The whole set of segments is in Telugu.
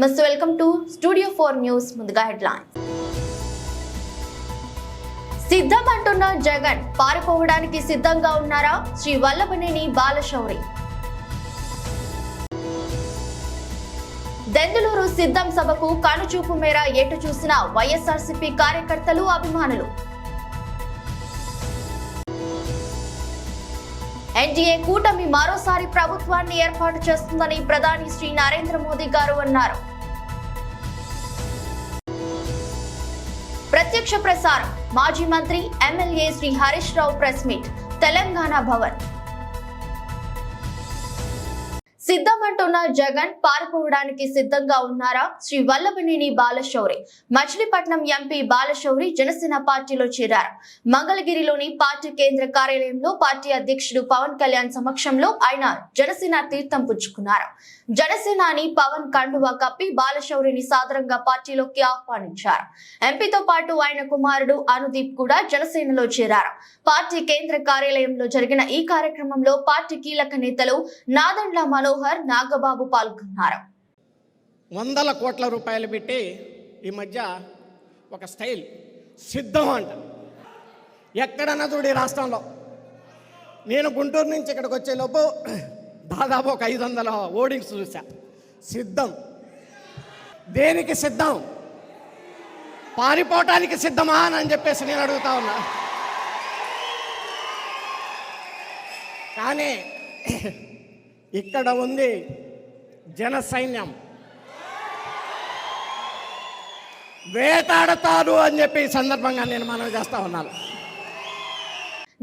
నమస్తే, వెల్కమ్ టు స్టూడియో 4 న్యూస్. ముందుగా హెడ్లైన్స్. సిద్ధం అంటున్న జగన్, పారిపోవడానికి సిద్ధంగా ఉన్నారా? శ్రీ వల్లభనేని బాలశౌరి. దెందులూరు సిద్ధం సభకు కనుచూపు మేర ఎటు చూసిన వైఎస్ఆర్సీపీ కార్యకర్తలు, అభిమానులు. ఎన్డీఏ కూటమి మరోసారి ప్రభుత్వాన్ని ఏర్పాటు చేస్తుందని ప్రధాని శ్రీ నరేంద్ర మోదీ గారు అన్నారు. ప్రత్యక్ష ప్రసారం. మాజీ మంత్రి MLA Shri Harish Rao press meet, Telangana Bhavan. సిద్ధం అంటున్న జగన్, పారిపోవడానికి సిద్ధంగా ఉన్నారా? శ్రీ వల్లభనేని బాలశౌరి. మచిలీపట్నం ఎంపీ బాలశౌరి జనసేన పార్టీలో చేరారు. మంగళగిరిలోని పార్టీ కేంద్ర కార్యాలయంలో పార్టీ అధ్యక్షుడు పవన్ కళ్యాణ్ సమక్షంలో ఆయన జనసేన తీర్థం పుచ్చుకున్నారు. జనసేనాని పవన్ కండువా కప్పి బాలశౌరిని సాదరంగా పార్టీలోకి ఆహ్వానించారు. ఎంపీతో పాటు ఆయన కుమారుడు అనుదీప్ కూడా జనసేనలో చేరారు. పార్టీ కేంద్ర కార్యాలయంలో జరిగిన ఈ కార్యక్రమంలో పార్టీ కీలక నేతలు నాదెండ్ల మనోహర్, నాగబాబు పాల్గొన్నారు. 100 కోట్ల రూపాయలు పెట్టి ఈ మధ్య ఒక స్టైల్ సిద్ధం అంట. ఎక్కడన్నా చూడు రాష్ట్రంలో. నేను గుంటూరు నుంచి ఇక్కడికి వచ్చేలోపు దాదాపు ఒక 500 ఓడింగ్స్ చూసా. సిద్ధం దేనికి సిద్ధం? పారిపోవటానికి సిద్ధమా అని చెప్పేసి నేను అడుగుతా ఉన్నా. కానీ ఇక్కడ ఉంది జన సైన్యం, వేటాడతారు అని చెప్పి ఈ సందర్భంగా నేను మనవి చేస్తా ఉన్నాను.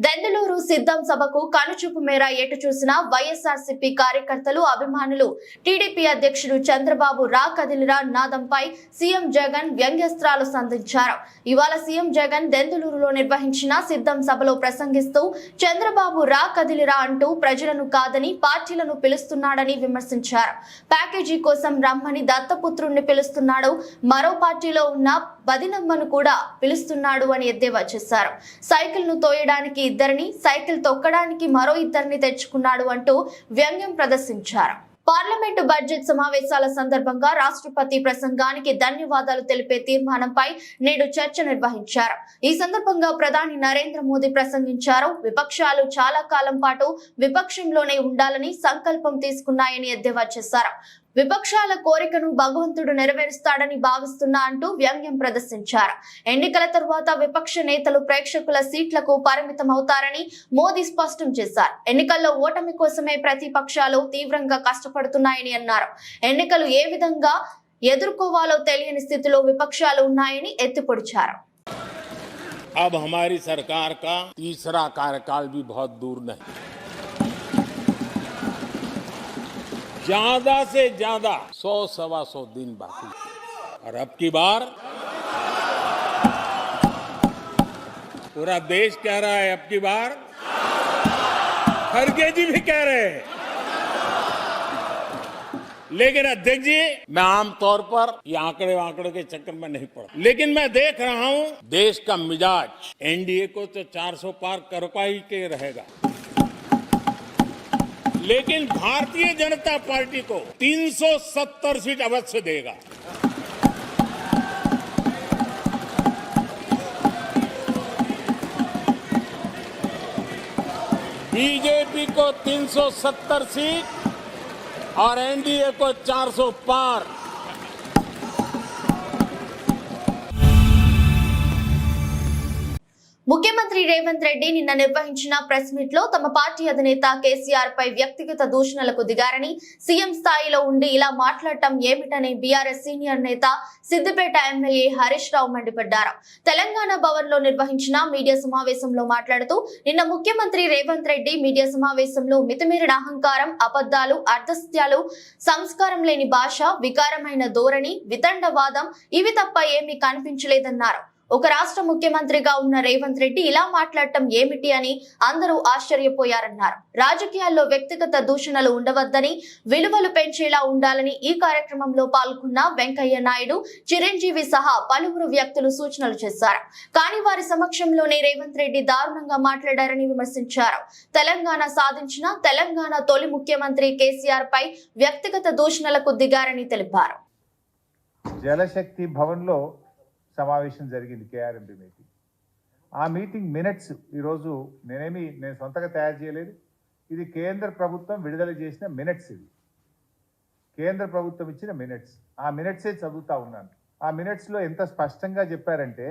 దెందులూరు సిద్ధం సభకు కనుచూపు మేర ఎటు చూసిన వైఎస్ఆర్సీపీ కార్యకర్తలు, అభిమానులు. టీడీపీ అధ్యక్షుడు చంద్రబాబు రా కదిలిరా నాదంపై సీఎం జగన్ వ్యంగ్యాస్త్రాలు సంధించారు. ఇవాళ సీఎం జగన్ దెందులూరులో నిర్వహించిన సిద్ధం సభలో ప్రసంగిస్తూ చంద్రబాబు రా కదిలిరా అంటూ ప్రజలను కాదని పార్టీలను పిలుస్తున్నాడని విమర్శించారు. ప్యాకేజీ కోసం రమ్మని దత్తపుత్రుణ్ణి పిలుస్తున్నాడు, మరో పార్టీలో ఉన్న బదినమ్మను కూడా పిలుస్తున్నాడు అని ఎద్దేవా చేశారు. సైకిల్ ను తోయడానికి ఇద్దరిని, సైకిల్ తొక్కడానికి మరో ఇద్దరిని తెచ్చుకున్నాడు అంటూ వ్యంగ్యం ప్రదర్శించారు. పార్లమెంటు బడ్జెట్ సమావేశాల సందర్భంగా రాష్ట్రపతి ప్రసంగానికి ధన్యవాదాలు తెలిపే తీర్మానంపై నేడు చర్చ నిర్వహించారు. ఈ సందర్భంగా ప్రధాని నరేంద్ర మోదీ ప్రసంగించారు. విపక్షాలు చాలా కాలం పాటు విపక్షంలోనే ఉండాలని సంకల్పం తీసుకున్నాయని ఎద్దేవా చేశారు. విపక్షాల కోరికను భగవంతుడు నెరవేరుస్తాడని భావిస్తున్నా అంటూ వ్యంగ్యం ప్రదర్శించారు. ఎన్నికల తరువాత విపక్ష నేతలు ప్రేక్షకుల సీట్లకు పరిమితం అవుతారని మోదీ స్పష్టం చేశారు. ఎన్నికల్లో ఓటమి కోసమే ప్రతిపక్షాలు తీవ్రంగా కష్టపడుతున్నాయని అన్నారు. ఎన్నికలు ఏ విధంగా ఎదుర్కోవాలో తెలియని స్థితిలో విపక్షాలు ఉన్నాయని ఎత్తిపొడిచారు. अब हमारी सरकार का तीसरा कार्यकाल भी बहुत दूर नहीं, ज्यादा से ज्यादा 100-125 दिन बाकी, और अब की बार पूरा देश कह रहा है, अब की बार खड़गे जी भी कह रहे हैं। लेकिन अध्यक्ष जी, मैं आमतौर पर ये आंकड़े के चक्कर में नहीं पड़ा, लेकिन मैं देख रहा हूं देश का मिजाज एनडीए को तो 400 पार करवा ही के रहेगा, लेकिन भारतीय जनता पार्टी को 370 सीट अवश्य देगा। बीजेपी को 370 सीट और एनडीए को 400 पार। ముఖ్యమంత్రి రేవంత్ రెడ్డి నిన్న నిర్వహించిన ప్రెస్ మీట్ లో తమ పార్టీ అధినేత కేసీఆర్ పై వ్యక్తిగత దూషణలకు దిగారని, సీఎం స్థాయిలో ఉండి ఇలా మాట్లాడటం ఏమిటని బీఆర్ఎస్ సీనియర్ నేత సిద్దిపేట ఎమ్మెల్యే హరీష్ రావు మండిపడ్డారు. తెలంగాణ భవన్ లో నిర్వహించిన మీడియా సమావేశంలో మాట్లాడుతూ నిన్న ముఖ్యమంత్రి రేవంత్ రెడ్డి మీడియా సమావేశంలో మితిమీరిన అహంకారం, అబద్దాలు, అర్ధసత్యాలు, సంస్కారం లేని భాష, వికారమైన ధోరణి, వితండవాదం ఇవి తప్ప ఏమీ కనిపించలేదన్నారు. ఒక రాష్ట్ర ముఖ్యమంత్రిగా ఉన్న రేవంత్ రెడ్డి ఇలా మాట్లాడటం ఏమిటి అని అందరూ ఆశ్చర్యపోయారన్నారు. రాజకీయాల్లో వ్యక్తిగత దూషణలు ఉండవద్దని, విలువలు పెంచేలా ఉండాలని ఈ కార్యక్రమంలో పాల్గొన్న వెంకయ్య నాయుడు, చిరంజీవి సహా పలువురు వ్యక్తులు సూచనలు చేశారు. కానీ వారి సమక్షంలోనే రేవంత్ రెడ్డి దారుణంగా మాట్లాడారని విమర్శించారు. తెలంగాణ సాధించిన తెలంగాణ తొలి ముఖ్యమంత్రి కేసీఆర్ పై వ్యక్తిగత దూషణలకు దిగారని తెలిపారు. జలశక్తి భవన్లో సమావేశం జరిగింది కేఆర్ఎంబి మీటింగ్. ఆ మీటింగ్ మినిట్స్ ఈరోజు నేను సొంతగా తయారు చేయలేదు, ఇది కేంద్ర ప్రభుత్వం విడుదల చేసిన మినిట్స్. ఇది కేంద్ర ప్రభుత్వం ఇచ్చిన మినిట్స్. ఆ మినిట్సే చదువుతా ఉన్నాను. ఆ మినిట్స్లో ఎంత స్పష్టంగా చెప్పారంటే,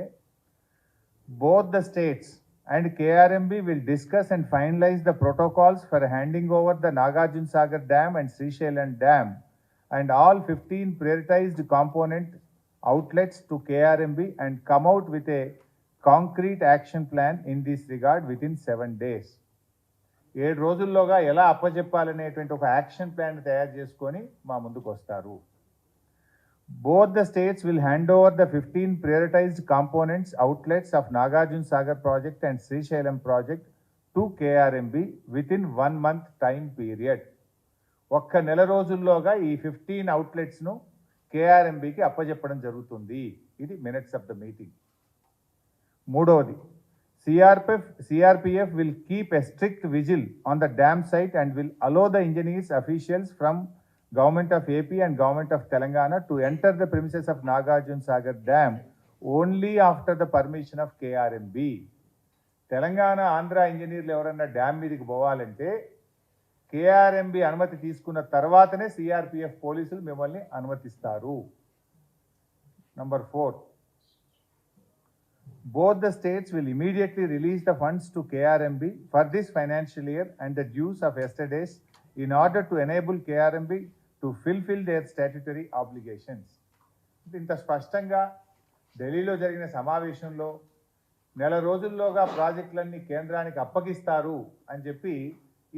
both the states and KRMB will discuss and finalize the protocols for handing over the Nagarjuna Sagar Dam and Srisailam Dam and all 15 prioritized component outlets to KRMB and come out with a concrete action plan in this regard within 7 days. 7 రోజుల్లోగా ఎలా అప్పచెప్పాలనేటువంటి ఒక యాక్షన్ ప్లాన్ తయారు చేసుకొని మా ముందుకు వస్తారు. Both the states will hand over the 15 prioritized components outlets of Nagarjuna Sagar project and Srisailam project to KRMB within 1 month time period. ఒక్క నెల రోజుల్లోగా ఈ 15 అవుట్లెట్స్ను కేఆర్ఎంబికి అప్పచెప్పడం జరుగుతుంది. ఇది మినిట్స్ ఆఫ్ ద మీటింగ్. మూడవది, CRPF will keep a strict vigil on the dam site and will allow the engineers officials from Government of AP and Government of Telangana to enter the premises of Nagarjuna Sagar Dam only after the permission of KRMB. Telangana Andhra ఇంజనీర్లు ఎవరన్నా డ్యామ్ మీదకి పోవాలంటే కేఆర్ఎంబి అనుమతి తీసుకున్న తర్వాతనే సిఆర్పిఎఫ్ పోలీసులు మిమ్మల్ని అనుమతిస్తారు. Number 4, both the states will immediately release the funds to KRMB for this financial year and the dues of yesterday's in order to enable KRMB to fulfill their statutory obligations. ఇంత స్పష్టంగా ఢిల్లీలో జరిగిన సమావేశంలో నెల రోజుల్లోగా ప్రాజెక్టులన్నీ కేంద్రానికి అప్పగిస్తారు అని చెప్పి,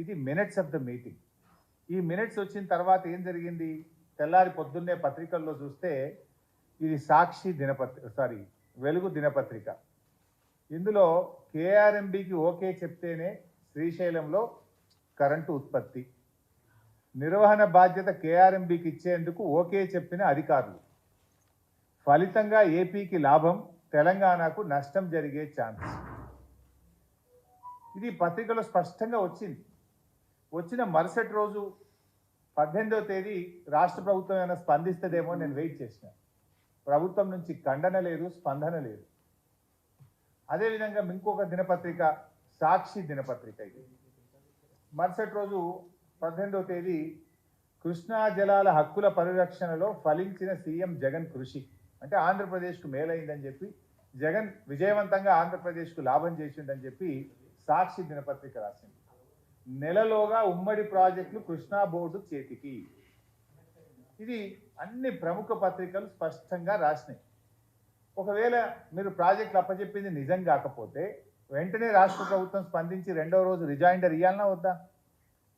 ఇది మినిట్స్ ఆఫ్ ద మీటింగ్. ఈ మినిట్స్ వచ్చిన తర్వాత ఏం జరిగింది? తెల్లారి పొద్దున్నే పత్రికల్లో చూస్తే ఇది వెలుగు దినపత్రిక. ఇందులో కేఆర్ఎంబికి ఓకే చెప్తేనే శ్రీశైలంలో కరెంటు ఉత్పత్తి, నిర్వహణ బాధ్యత కేఆర్ఎంబికి ఇచ్చేందుకు ఓకే చెప్పిన అధికారులు, ఫలితంగా ఏపీకి లాభం, తెలంగాణకు నష్టం జరిగే ఛాన్స్. ఇది పత్రికలో స్పష్టంగా వచ్చింది. వచ్చిన మరుసటి రోజు 18వ తేదీ రాష్ట్ర ప్రభుత్వం ఏమైనా స్పందిస్తుందేమో నేను వెయిట్ చేసిన. ప్రభుత్వం నుంచి ఖండన లేదు, స్పందన లేదు. అదేవిధంగా ఇంకొక దినపత్రిక సాక్షి దినపత్రిక, ఇది మరుసటి రోజు 18వ తేదీ కృష్ణా జలాల హక్కుల పరిరక్షణలో ఫలించిన సీఎం జగన్ కృషి, అంటే ఆంధ్రప్రదేశ్కు మేలైందని చెప్పి, జగన్ విజయవంతంగా ఆంధ్రప్రదేశ్కు లాభం చేసిండని చెప్పి సాక్షి దినపత్రిక రాసింది. నెలలోగా ఉమ్మడి ప్రాజెక్టులు కృష్ణా బోర్డు చేతికి. ఇది అన్ని ప్రముఖ పత్రికలు స్పష్టంగా రాసినాయి. ఒకవేళ మీరు ప్రాజెక్టులు అప్పచెప్పింది నిజం కాకపోతే వెంటనే రాష్ట్ర ప్రభుత్వం స్పందించి 2వ రోజు రిజైండర్ ఇవ్వాలన్నా వద్దా,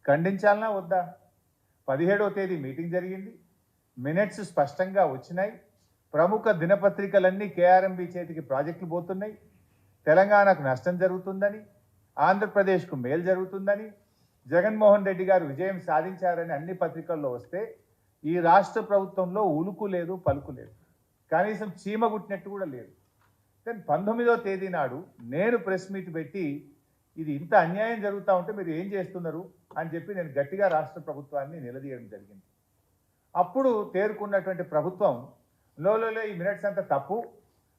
ఖండించాలన్నా వద్దా? 17వ తేదీ మీటింగ్ జరిగింది, మినిట్స్ స్పష్టంగా వచ్చినాయి. ప్రముఖ దినపత్రికలన్నీ కేఆర్ఎంబి చేతికి ప్రాజెక్టులు పోతున్నాయి, తెలంగాణకు నష్టం జరుగుతుందని, ఆంధ్రప్రదేశ్కు మేలు జరుగుతుందని, జగన్మోహన్ రెడ్డి గారు విజయం సాధించారని అన్ని పత్రికల్లో వస్తే ఈ రాష్ట్ర ప్రభుత్వంలో ఉలుకు లేదు, పలుకు లేదు, కనీసం చీమ గుట్టినట్టు కూడా లేదు. కానీ 19వ తేదీ నాడు నేను ప్రెస్ మీట్ పెట్టి ఇది ఇంత అన్యాయం జరుగుతూ ఉంటే మీరు ఏం చేస్తున్నారు అని చెప్పి నేను గట్టిగా రాష్ట్ర ప్రభుత్వాన్ని నిలదీయడం జరిగింది. అప్పుడు తేరుకున్నటువంటి ప్రభుత్వం లోలోలే ఈ మినిట్స్ అంతా తప్పు,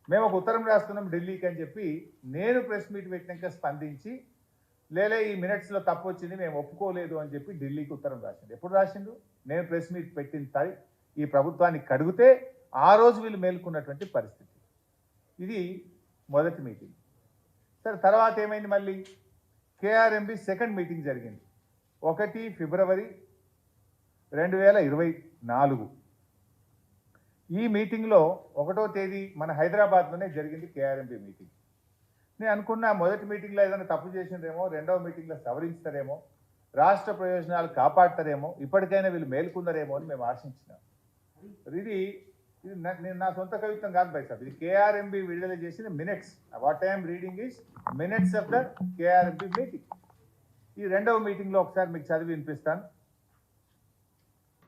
మేము ఒక ఉత్తరం రాస్తున్నాం ఢిల్లీకి అని చెప్పి నేను ప్రెస్ మీట్ పెట్టినాక స్పందించి, లేలే ఈ మినిట్స్లో తప్పు వచ్చింది, మేము ఒప్పుకోలేదు అని చెప్పి ఢిల్లీకి ఉత్తరం రాసింది. ఎప్పుడు రాసిండు? నేను ప్రెస్ మీట్ పెట్టిన ఈ ప్రభుత్వాన్ని కడిగితే ఆ రోజు వీళ్ళు మేల్కొన్నటువంటి పరిస్థితి. ఇది మొదటి మీటింగ్. సరే, తర్వాత ఏమైంది? మళ్ళీ కేఆర్ఎంబి సెకండ్ మీటింగ్ జరిగింది 1 ఫిబ్రవరి 2024. ఈ మీటింగ్లో 1వ తేదీ మన హైదరాబాద్లోనే జరిగింది కేఆర్ఎంబి మీటింగ్. నేను అనుకున్నా మొదటి మీటింగ్లో ఏదైనా తప్పు చేసిందేమో, 2వ మీటింగ్లో సవరించుతారేమో, రాష్ట్ర ప్రయోజనాలు కాపాడతారేమో, ఇప్పటికైనా వీళ్ళు మేల్కొందరేమో అని మేము ఆశించినాం. ఇది నేను నా సొంత కవిత్వం కాదు బై సాబ్, ఇది కేఆర్ఎంబి విడుదల చేసిన minutes. What I'm reading is minutes of the KRMB meeting. ఈ 2వ మీటింగ్లో ఒకసారి మీకు చదివి వినిపిస్తాను.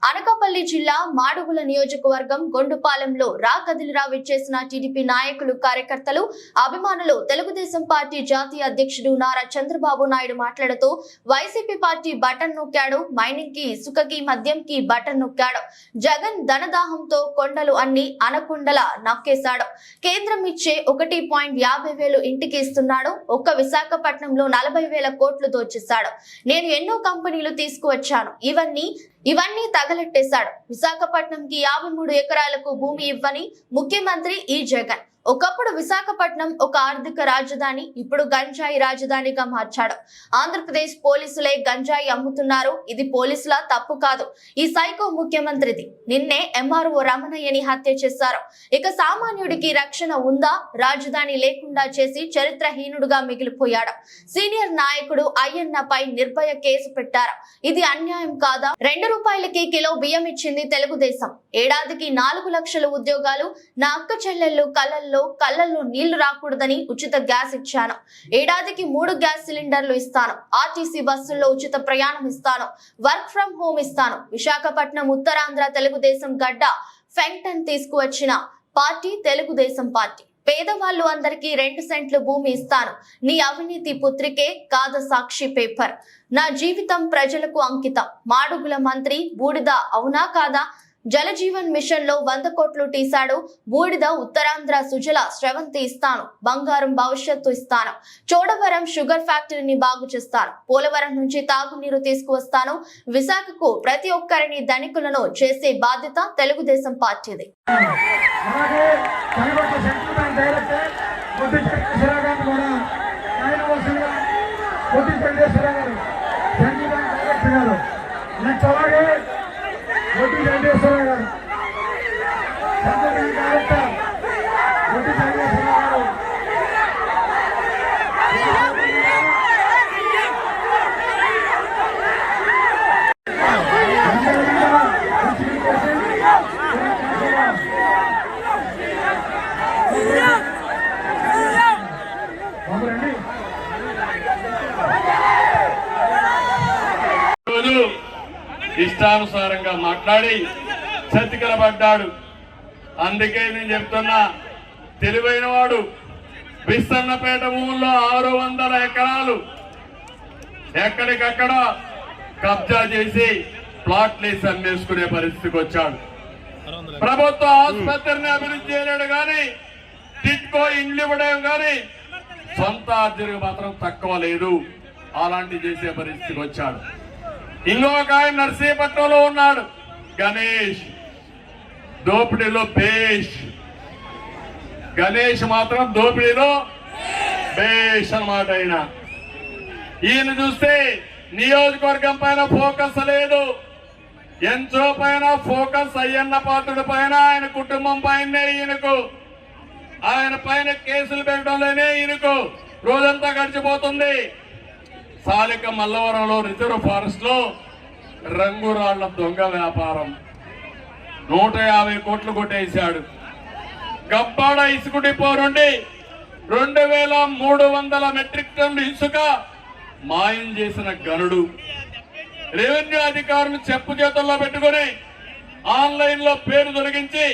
అనకాపల్లి జిల్లా మాడుగుల నియోజకవర్గం గొండుపాలెంలో కదిలిరా విచ్చేసిన టీడీపీ నాయకులు, కార్యకర్తలు, అభిమానులు. తెలుగుదేశం పార్టీ జాతీయ అధ్యక్షుడు నారా చంద్రబాబు నాయుడు మాట్లాడుతూ వైసీపీ పార్టీ బటన్ నొక్కాడు, మైనింగ్ కి, ఇసుకకి, మద్యంకి బటన్ నొక్కాడు. జగన్ ధనదాహంతో కొండలు అన్ని అనకొండలా నక్కేశాడు. కేంద్రం ఇచ్చే 1.50 ఇంటికి ఇస్తున్నాడు. ఒక్క విశాఖపట్నంలో 40,000 కోట్లు దోచేశాడు. నేను ఎన్నో కంపెనీలు తీసుకువచ్చాను, ఇవన్నీ తగలెట్టేశాడు. విశాఖపట్నంకి 53 ఎకరాలకు భూమి ఇవ్వని ముఖ్యమంత్రి ఈ జగన్. ఒకప్పుడు విశాఖపట్నం ఒక ఆర్థిక రాజధాని, ఇప్పుడు గంజాయి రాజధానిగా మార్చాడు. ఆంధ్రప్రదేశ్ పోలీసులే గంజాయి అమ్ముతున్నారు. ఇది పోలీసుల తప్పు కాదు, ఈ సైకో ముఖ్యమంత్రిది. నిన్నే ఎంఆర్ఓ రమణయ్యని హత్య చేశారు. ఇక సామాన్యుడికి రక్షణ ఉందా? రాజధాని లేకుండా చేసి చరిత్రహీనుడుగా మిగిలిపోయాడు. సీనియర్ నాయకుడు అయ్యన్నపై నిర్భయ కేసు పెట్టారు. ఇది అన్యాయం కాదా? 2 రూపాయలకి కిలో బియ్యం ఇచ్చింది తెలుగుదేశం. ఏడాదికి 4 లక్షల ఉద్యోగాలు. నా అక్క చెల్లెళ్ళు కళ్ళల్లో నీళ్లు రాకూడదని ఉచిత గ్యాస్ ఇచ్చాను. ఏడాదికి 3 గ్యాస్ సిలిండర్లు ఇస్తాను. ఆర్టీసీ బస్సుల్లో ఉచిత ప్రయాణం ఇస్తాను. వర్క్ ఫ్రం హోమ్ ఇస్తాను. విశాఖపట్నం ఉత్తరాంధ్ర తెలుగుదేశం గడ్డ ఫెంక్టన్ తీసుకువచ్చిన పార్టీ తెలుగుదేశం పార్టీ. పేదవాళ్ళు అందరికీ 2 సెంట్లు భూమి ఇస్తాను. నీ అవినీతి పుత్రికే కాద సాక్షి పేపర్. నా జీవితం ప్రజలకు అంకితం. మాడుగుల మంత్రి బూడిద అవునా కాదా? జలజీవన్ మిషన్ లో 100 కోట్లు తీశాడు. బూడిద ఉత్తరాంధ్ర సుజల స్రవంతి ఇస్తాను. బంగారం భవిష్యత్తు ఇస్తాను. చోడవరం షుగర్ ఫ్యాక్టరీని బాగు చేస్తాను. పోలవరం నుంచి తాగునీరు తీసుకువస్తాను. విశాఖకు ప్రతి ఒక్కరిని ధనికులను చేసే బాధ్యత తెలుగుదేశం పార్టీది. ఇష్టానుసారంగా మాట్లాడి చతికిలబడ్డాడు. అందుకే నేను చెప్తున్నా, తెలివైన వాడు విస్తన్నపేట భూముల్లో 600 ఎకరాలు ఎక్కడికక్కడ కబ్జా చేసి ప్లాట్లేసి అమ్మేసుకునే పరిస్థితికి వచ్చాడు. ప్రభుత్వ ఆసుపత్రిని అభివృద్ధి చేయలేడు కానీ, టిట్కో ఇండ్లు ఇవ్వడం కానీ సొంత ఆర్జనకు మాత్రం తక్కువ లేదు. అలాంటి చేసే పరిస్థితికి వచ్చాడు. ఇంకొక ఆయన నర్సీపట్నంలో ఉన్నాడు, గణేష్. దోపిడీలో బేష్. గణేష్ మాత్రం దోపిడీలో బేష్ అన్నమాట. ఈయన చూస్తే నియోజకవర్గం పైన ఫోకస్ లేదు. ఎంతో పైన ఫోకస్ అయ్యన్న పాత్రుడి పైన, ఆయన కుటుంబం పైనే ఈయనకు. ఆయన పైన కేసులు పెట్టడంలోనే ఈయనకు రోజంతా గడిచిపోతుంది. సాలిక మల్లవరంలో రిజర్వ్ ఫారెస్ట్ లో రంగురాళ్ల దొంగ వ్యాపారం 150 కోట్లు కొట్టేశాడు. గబ్బాడ ఇసుక డిపో నుండి 2300 మెట్రిక్ టన్నులు ఇసుక మాయం చేసిన గనుడు. రెవెన్యూ అధికారులు చెప్పు చేతుల్లో పెట్టుకుని ఆన్లైన్ లో పేరు తొలగించి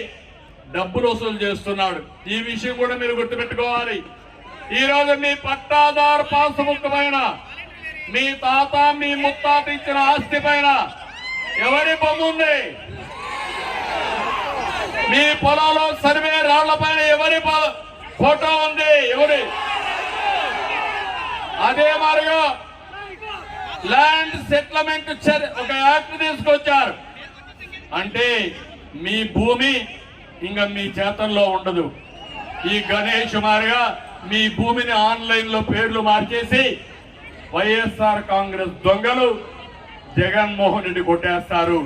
డబ్బులు వసూలు చేస్తున్నాడు. ఈ విషయం కూడా మీరు గుర్తుపెట్టుకోవాలి. ఈ రోజు మీ పట్టాదారు పాస్బుక్ పైన, మీ తాత మీ ముత్తాత ఇచ్చిన ఆస్తి పైన ఎవరి బొమ్మ ఉంది? మీ పొలంలో సర్వే రాళ్ల పైన ఎవరి ఫోటో ఉంది? ఎవరి? అదే మాదిరిగా ల్యాండ్ సెటిల్మెంట్ ఒక యాక్ట్ తీసుకొచ్చారు. అంటే మీ భూమి ఇంకా మీ చేతల్లో ఉండదు. ఈ గణేష్ మారిగా మీ భూమిని ఆన్లైన్ లో పేర్లు మార్చేసి వైఎస్ఆర్ కాంగ్రెస్ దొంగలు జగన్మోహన్ రెడ్డి కొట్టేస్తారు.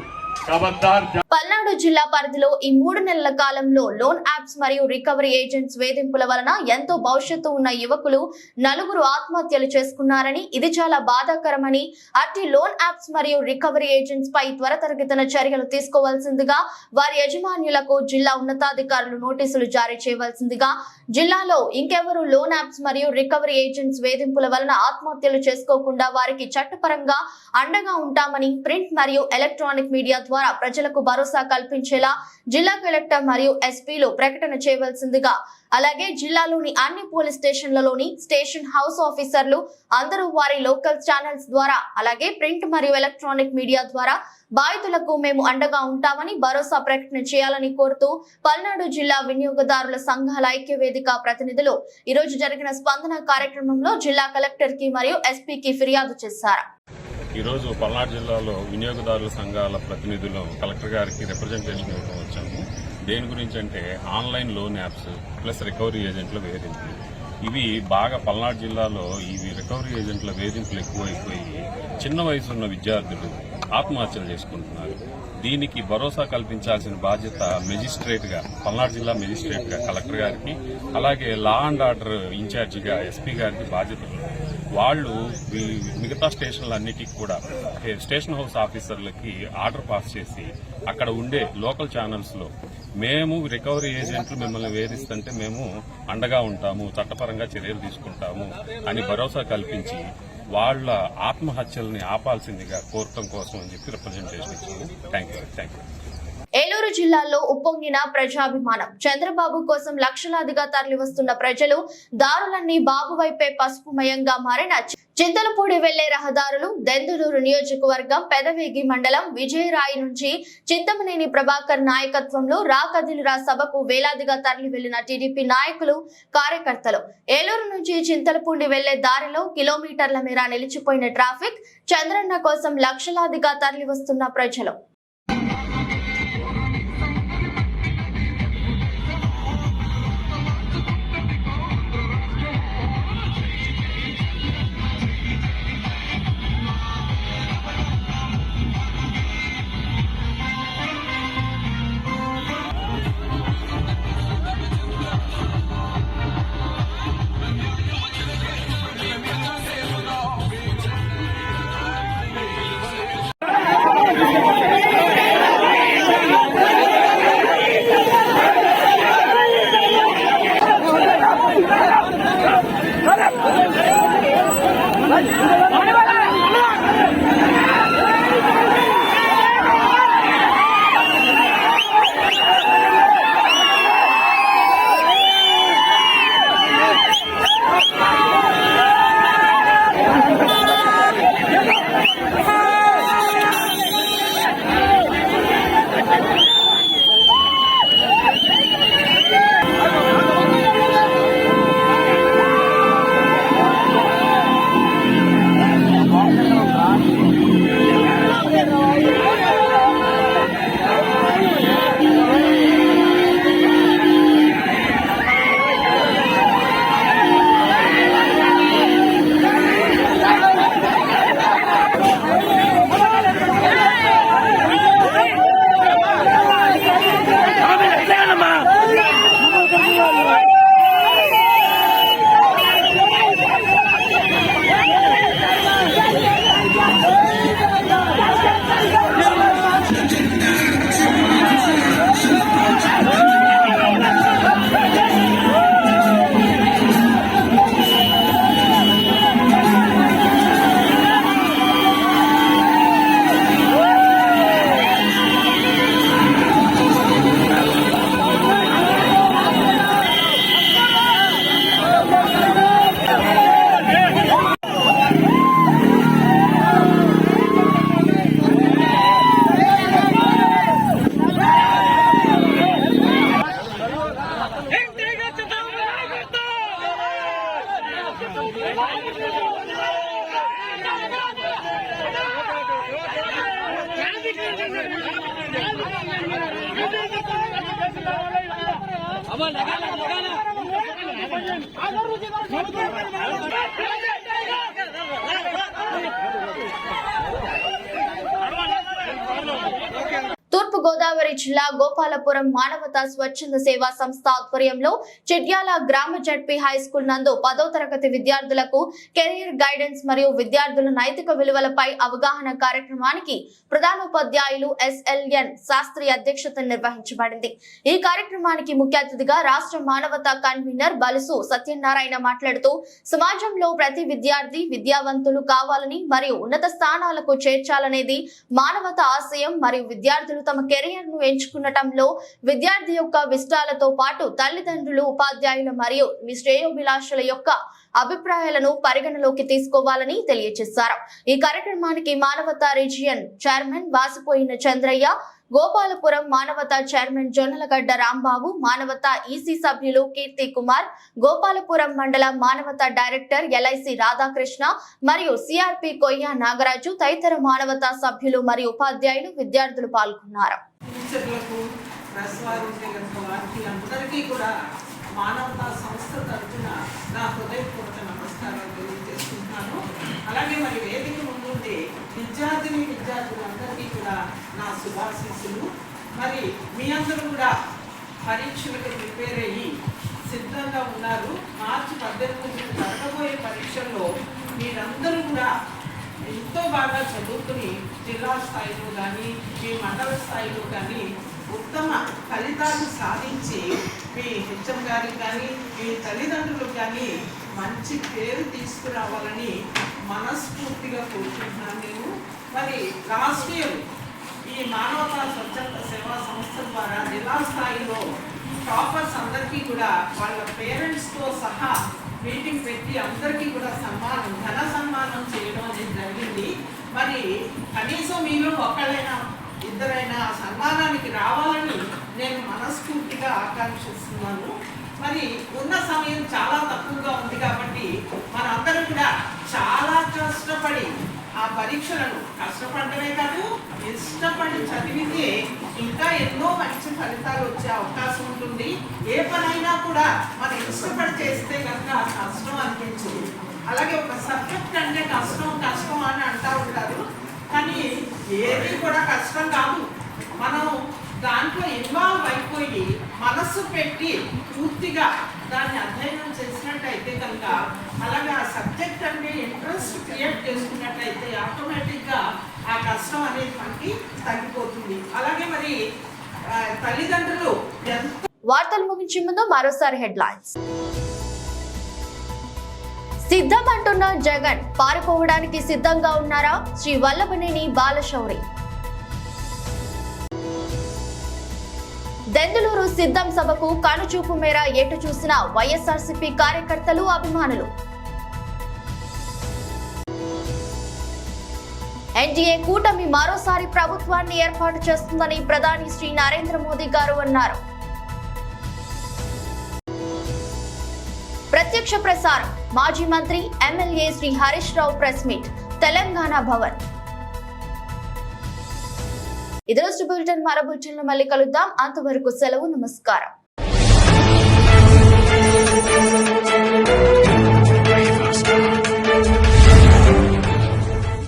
పల్నాడు జిల్లా పరిధిలో ఈ 3 నెలల కాలంలో లోన్ యాప్స్ మరియు రికవరీ ఏజెంట్స్ వేధింపుల వలన ఎంతో భవిష్యత్తు ఉన్న యువకులు 4 ఆత్మహత్యలు చేసుకున్నారని, ఇది చాలా బాధాకరమని, అట్టి లోన్ యాప్స్ మరియు రికవరీ ఏజెంట్స్ పై త్వరితగతిన చర్యలు తీసుకోవాల్సిందిగా, వారి యజమానులకు జిల్లా ఉన్నతాధికారులు నోటీసులు జారీ చేయవలసిందిగా, జిల్లాలో ఇంకెవరు లోన్ యాప్స్ మరియు రికవరీ ఏజెంట్స్ వేధింపుల వలన ఆత్మహత్యలు చేసుకోకుండా వారికి చట్టపరంగా అండగా ఉంటామని ప్రింట్ మరియు ఎలక్ట్రానిక్ మీడియా ద్వారా ప్రజలకు భరోసా కల్పించేలా జిల్లా కలెక్టర్ మరియు ఎస్పీలు ప్రకటన చేయవలసిందిగా, అలాగే జిల్లాలోని అన్ని పోలీస్ స్టేషన్లలోని స్టేషన్ హౌస్ ఆఫీసర్లు అందరూ వారి లోకల్ ఛానల్స్ ద్వారా, అలాగే ప్రింట్ మరియు ఎలక్ట్రానిక్ మీడియా ద్వారా బాధితులకు మేము అండగా ఉంటామని భరోసా ప్రకటన చేయాలని కోరుతూ పల్నాడు జిల్లా వినియోగదారుల సంఘాల ఐక్య వేదిక ప్రతినిధులు ఈ రోజు జరిగిన స్పందన కార్యక్రమంలో జిల్లా కలెక్టర్ కి మరియు ఎస్పీకి ఫిర్యాదు చేశారు. ఈరోజు పల్నాడు జిల్లాలో వినియోగదారుల సంఘాల ప్రతినిధులు కలెక్టర్ గారికి రిప్రజెంటేషన్ ఇవ్వడం వచ్చాము. దేని గురించి అంటే online loan apps plus recovery ఏజెంట్ల వేధింపులు. ఇవి బాగా పల్నాడు జిల్లాలో ఇవి రికవరీ ఏజెంట్ల వేధింపులు ఎక్కువైపోయి చిన్న వయసు ఉన్న విద్యార్థులు ఆత్మహత్యలు చేసుకుంటున్నారు. దీనికి భరోసా కల్పించాల్సిన బాధ్యత మెజిస్ట్రేట్గా, పల్నాడు జిల్లా మెజిస్ట్రేట్గా కలెక్టర్ గారికి, అలాగే లా అండ్ ఆర్డర్ ఇన్ఛార్జిగా ఎస్పీ గారికి బాధ్యతలు. వాళ్ళు మిగతా స్టేషన్లన్నిటికీ కూడా స్టేషన్ హౌస్ ఆఫీసర్లకి ఆర్డర్ పాస్ చేసి అక్కడ ఉండే లోకల్ ఛానల్స్లో మేము రికవరీ ఏజెంట్లు మిమ్మల్ని వేధిస్తుంటే మేము అండగా ఉంటాము, చట్టపరంగా చర్యలు తీసుకుంటాము అని భరోసా కల్పించి వాళ్ళ ఆత్మహత్యల్ని ఆపాల్సిందిగా కోరటం కోసం అని చెప్పి రిప్రజెంటేషన్ ఇచ్చాము. Thank you. ఏలూరు జిల్లాలో ఉప్పొంగిన ప్రజాభిమానం. చంద్రబాబు కోసం లక్షలాదిగా తరలివస్తున్న ప్రజలు, దారులన్నీ బాబు వైపే పసుపుమయంగా మారిన చింతలపూడి వెళ్లే రహదారులు, దెందులూరు నియోజకవర్గం పెదవేగి మండలం విజయరాయి నుంచి చింతమనేని ప్రభాకర్ నాయకత్వంలో రాకదిలిరా సభకు వేలాదిగా తరలి వెళ్లిన టీడీపీ నాయకులు, కార్యకర్తలు. ఏలూరు నుంచి చింతలపూడి వెళ్లే దారిలో కిలోమీటర్ల మేర నిలిచిపోయిన ట్రాఫిక్, చంద్రన్న కోసం లక్షలాదిగా తరలి వస్తున్న ప్రజలు. తూర్పు గోదావరి గోదావరి జిల్లా గోపాలపురం మానవతా స్వచ్ఛంద సేవా సంస్థ ఆధ్వర్యంలో చిట్యాల గ్రామ జడ్పీ హై స్కూల్ నందు 10వ తరగతి విద్యార్థులకు కెరీర్ గైడెన్స్ మరియు విద్యార్థుల నైతిక విలువలపై అవగాహన కార్యక్రమానికి ప్రధానోపాధ్యాయులు SLN శాస్త్రి అధ్యక్షతన నిర్వహించబడింది. ఈ కార్యక్రమానికి ముఖ్య అతిథిగా రాష్ట్ర మానవతా కన్వీనర్ బలుసు సత్యనారాయణ మాట్లాడుతూ సమాజంలో ప్రతి విద్యార్థి విద్యావంతులు కావాలని మరియు ఉన్నత స్థానాలకు చేర్చాలనేది మానవతా ఆశయం మరియు విద్యార్థులు తమ కెరీర్ ను ఎంచుకునటంలో విద్యార్థి యొక్క ఇష్టాలతో పాటు తల్లిదండ్రులు ఉపాధ్యాయులు మరియు శ్రేయోభిలాషుల యొక్క అభిప్రాయాలను పరిగణలోకి తీసుకోవాలని తెలియజేశారు. ఈ కార్యక్రమానికి మానవతా రీజియన్ చైర్మన్ వాసిపోయిన చంద్రయ్య, గోపాలపురం మానవతా చైర్మన్ జొన్నలగడ్డ రాంబాబు, మానవతా ఈసీ సభ్యులు కీర్తి కుమార్, గోపాలపురం మండల మానవతా డైరెక్టర్ LIC రాధాకృష్ణ మరియు CRP కొయ్య నాగరాజు తదితర మానవతా సభ్యులు మరియు ఉపాధ్యాయులు విద్యార్థులు పాల్గొన్నారు. మానవతా సంస్థ తరఫున నా హృదయపూర్వక నమస్కారాలు తెలియజేస్తున్నాను. అలాగే మరి వేదిక ముందుండే విద్యార్థులందరికీ కూడా నా శుభాశీస్సులు. మరి మీ అందరూ కూడా పరీక్షలకు ప్రిపేర్ అయ్యి సిద్ధంగా ఉన్నారు. మార్చి 18 జరగబోయే పరీక్షల్లో మీరందరూ కూడా ఎంతో బాగా చదువుకుని జిల్లా స్థాయిలో కానీ మీ మండల స్థాయిలో కానీ ఉత్తమ ఫలితాలు సాధించి మీ HM గారికి కానీ మీ తల్లిదండ్రులకు కానీ మంచి పేరు తీసుకురావాలని మనస్ఫూర్తిగా కోరుకుంటున్నాను నేను. మరి లాస్ట్ ఇయర్ ఈ మానవతా స్వచ్ఛంద సేవా సంస్థ ద్వారా జిల్లా స్థాయిలో టాపర్స్ అందరికీ కూడా వాళ్ళ పేరెంట్స్తో సహా మీటింగ్ పెట్టి అందరికీ కూడా ఘన సన్మానం చేయడం అనేది జరిగింది. మరి కనీసం మీలో ఒకళ్ళైనా ఇద్దరైనా సన్మానానికి రావాలని నేను మనస్ఫూర్తిగా ఆకాంక్షిస్తున్నాను. మరి ఉన్న సమయం చాలా తక్కువగా ఉంది కాబట్టి మనందరం కూడా చాలా కష్టపడి ఆ పరీక్షలను కష్టపడమే కాదు ఇష్టపడి చదివితే ఇంకా ఎన్నో మంచి ఫలితాలు వచ్చే అవకాశం ఉంటుంది. ఏ పనైనా కూడా మనం ఇష్టపడి చేస్తే కనుక కష్టం అనిపించదు. అలాగే ఒక సబ్జెక్ట్ అంటే కష్టం అని అంటూ ఉంటారు, కానీ ఏది కూడా కష్టం కాదు. మనం దాంట్లో ఇన్వాల్వ్ అయిపోయి మనస్సు పెట్టి పూర్తిగా దాన్ని అధ్యయనం చేసినట్టయితే కనుక అలాగే ఆ సబ్జెక్ట్ అంటే ఇంట్రెస్ట్ క్రియేట్ చేసుకున్నట్టయితే ఆటోమేటిక్గా ఆ కష్టం అనేది మనకి తగ్గిపోతుంది. అలాగే మరి తల్లిదండ్రులు వార్తలు ముగించే ముందు మరోసారి హెడ్లైన్స్. సిద్ధం అంటున్న జగన్ పారిపోవడానికి సిద్ధంగా ఉన్నారా? శ్రీ వల్లభనేని బాలశౌరి. దెందులూరు సిద్ధం సభకు కనుచూపు మేర ఎటు చూసిన వైఎస్ఆర్సీపీ కార్యకర్తలు అభిమానులు. ఎన్డీఏ కూటమి మరోసారి ప్రభుత్వాన్ని ఏర్పాటు చేస్తుందని ప్రధాని శ్రీ నరేంద్ర మోదీ గారు అన్నారు. ప్రత్యక్ష ప్రసారం మాజీ మంత్రి MLA Shri Harish Rao press meet Telangana Bhavan. ఇదే రోజు బులెటిన్ మరో బులెటిన్ లో మళ్ళీ కలుద్దాం. అంతవరకు సెలవు. నమస్కారం.